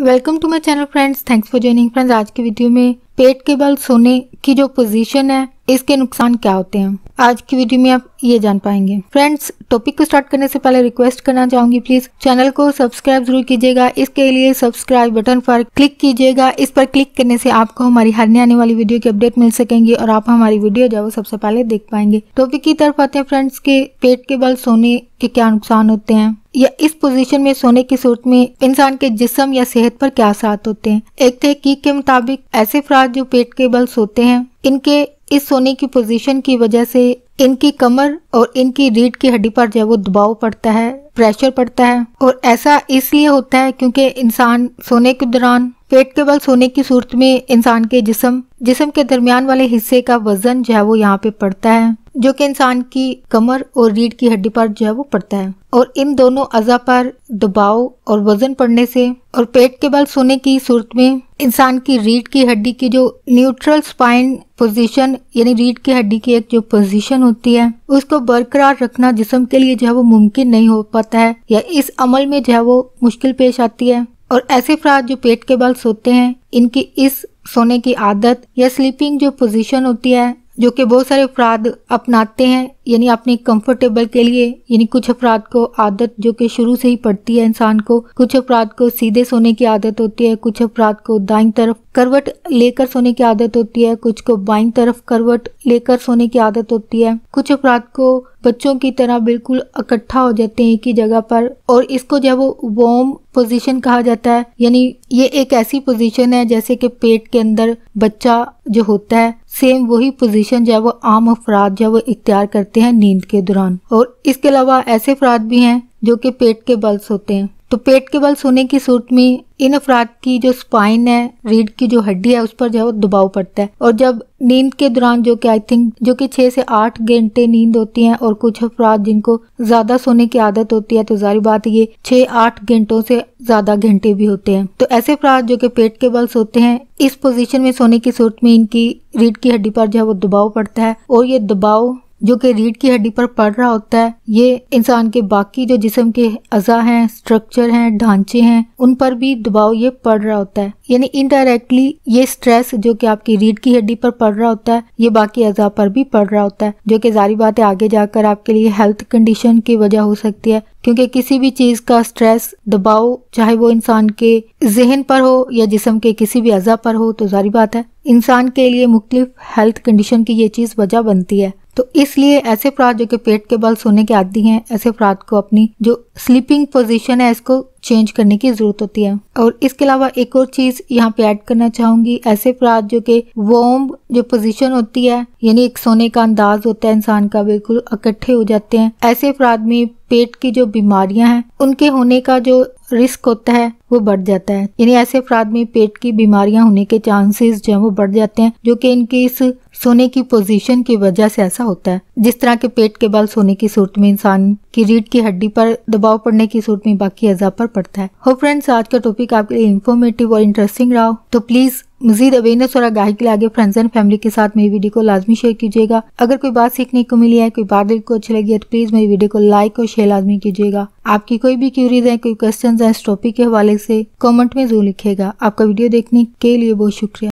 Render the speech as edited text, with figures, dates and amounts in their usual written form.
Welcome to my channel friends, thanks for joining friends. आज की video में पेट के बल सोने की जो पोजीशन है इसके नुकसान क्या होते हैं, आज की वीडियो में आप ये जान पाएंगे। फ्रेंड्स, टॉपिक को स्टार्ट करने से पहले रिक्वेस्ट करना चाहूंगी, प्लीज चैनल को सब्सक्राइब जरूर कीजिएगा। इसके लिए सब्सक्राइब बटन पर क्लिक कीजिएगा। इस पर क्लिक करने से आपको हमारी हर नई आने वाली वीडियो की अपडेट मिल सकेंगी और आप हमारी वीडियो जो है सबसे पहले देख पाएंगे। टॉपिक की तरफ आते हैं फ्रेंड्स के पेट के बल सोने के क्या नुकसान होते हैं या इस पोजीशन में सोने की सूरत में इंसान के जिस्म या सेहत पर क्या असर होते हैं। एक तहकीक के मुताबिक ऐसे अफराद जो पेट के बल सोते हैं, इनके इस सोने की पोजीशन की वजह से इनकी कमर और इनकी रीढ़ की हड्डी पर जो है वो दबाव पड़ता है, प्रेशर पड़ता है। और ऐसा इसलिए होता है क्योंकि इंसान सोने के दौरान पेट के बल सोने की सूरत में इंसान के जिस्म के दरमियान वाले हिस्से का वजन जो है वो यहाँ पे पड़ता है, जो कि इंसान की कमर और रीढ़ की हड्डी पर जो है वो पड़ता है। और इन दोनों अज़ा पर दबाव और वजन पड़ने से और पेट के बल सोने की सूरत में इंसान की रीढ़ की हड्डी की जो न्यूट्रल स्पाइन पोजीशन यानी रीढ़ की हड्डी की एक जो पोजीशन होती है उसको बरकरार रखना जिस्म के लिए जो है वो मुमकिन नहीं हो पाता है या इस अमल में जो है वो मुश्किल पेश आती है। और ऐसे अफराद जो पेट के बल सोते हैं, इनकी इस सोने की आदत या स्लीपिंग जो पोजीशन होती है जो कि बहुत सारे अफराद अपनाते हैं यानी अपने कंफर्टेबल के लिए, यानी कुछ अफराद को आदत जो कि शुरू से ही पड़ती है इंसान को, कुछ अफराद को सीधे सोने की आदत होती है, कुछ अफराद को दाईं तरफ करवट लेकर सोने की आदत होती है, कुछ को बाईं तरफ करवट लेकर सोने की आदत होती है, कुछ अफराद को बच्चों की तरह बिल्कुल इकट्ठा हो जाते हैं एक ही जगह पर और इसको जो है वो वार्म पोजीशन कहा जाता है। यानी ये एक ऐसी पोजीशन है जैसे कि पेट के अंदर बच्चा जो होता है, सेम वही पोजीशन जो है वो आम अफराद जो है वो इख्तियार करते हैं नींद के दौरान। और इसके अलावा ऐसे अफराद भी हैं जो कि पेट के बल सोते हैं। तो पेट के बल सोने की सूरत में इन अफराद की जो स्पाइन है, रीढ़ की जो हड्डी है, उस पर जो है वो दबाव पड़ता है। और जब नींद के दौरान जो कि 6 से 8 घंटे नींद होती है और कुछ अफराद जिनको ज्यादा सोने की आदत होती है तो जाहिर बात ये 6-8 घंटों से ज्यादा घंटे भी होते हैं। तो ऐसे अफराद जो कि पेट के बल सोते हैं, इस पोजीशन में सोने की सूरत में इनकी रीढ़ की हड्डी पर जो है वो दबाव पड़ता है और ये दबाव जो कि रीढ़ की हड्डी पर पड़ रहा होता है, ये इंसान के बाकी जो जिस्म के अज़ा हैं, स्ट्रक्चर हैं, ढांचे हैं, उन पर भी दबाव ये पड़ रहा होता है। यानी इनडायरेक्टली ये स्ट्रेस जो कि आपकी रीढ़ की हड्डी पर पड़ रहा होता है, ये बाकी अज़ा पर भी पड़ रहा होता है, जो कि जारी बात है आगे जाकर आपके लिए हेल्थ कंडीशन की वजह हो सकती है। क्योंकि किसी भी चीज का स्ट्रेस, दबाव, चाहे वो इंसान के जहन पर हो या जिस्म के किसी भी अज़ा पर हो, तो जारी बात है इंसान के लिए मुख्तलिफ हेल्थ कंडीशन की ये चीज वजह बनती है। तो इसलिए ऐसे अफराद जो कि पेट के बल सोने के आदी हैं, ऐसे अफराद को अपनी जो स्लीपिंग पोजीशन है इसको चेंज करने की जरूरत होती है। और इसके अलावा एक और चीज यहाँ पे ऐड करना चाहूंगी, ऐसे अफराद जो कि वार्म जो पोजीशन होती है यानी एक सोने का अंदाज होता है इंसान का, बिल्कुल इकट्ठे हो जाते हैं, ऐसे अफराद में पेट की जो बीमारियां हैं उनके होने का जो रिस्क होता है वो बढ़ जाता है। यानी ऐसे अफराद में पेट की बीमारियां होने के चांसेस जो है वो बढ़ जाते हैं, जो कि इनकी इस सोने की पोजीशन की वजह से ऐसा होता है। जिस तरह के पेट के बल सोने की सूरत में इंसान की रीढ़ की हड्डी पर दबाव पड़ने की सूरत में बाकी अज़ा पर पड़ता है। हो फ्रेंड्स, आज का टॉपिक आपके लिए इन्फॉर्मेटिव और इंटरेस्टिंग रहा हो तो प्लीज मजीद अवेयरनेस और आगाही के लिए आगे फ्रेंड्स एंड फैमिली के साथ मेरी वीडियो को लाजमी शेयर कीजिएगा। अगर कोई बात सीखने को मिली है, कोई बात दिल को अच्छी लगी है तो प्लीज मेरी वीडियो को लाइक और शेयर लाजमी कीजिएगा। आपकी कोई भी क्यूरीज है, कोई क्वेश्चन है इस टॉपिक के हवाले से कमेंट में जरूर लिखिएगा। आपका वीडियो देखने के लिए बहुत शुक्रिया।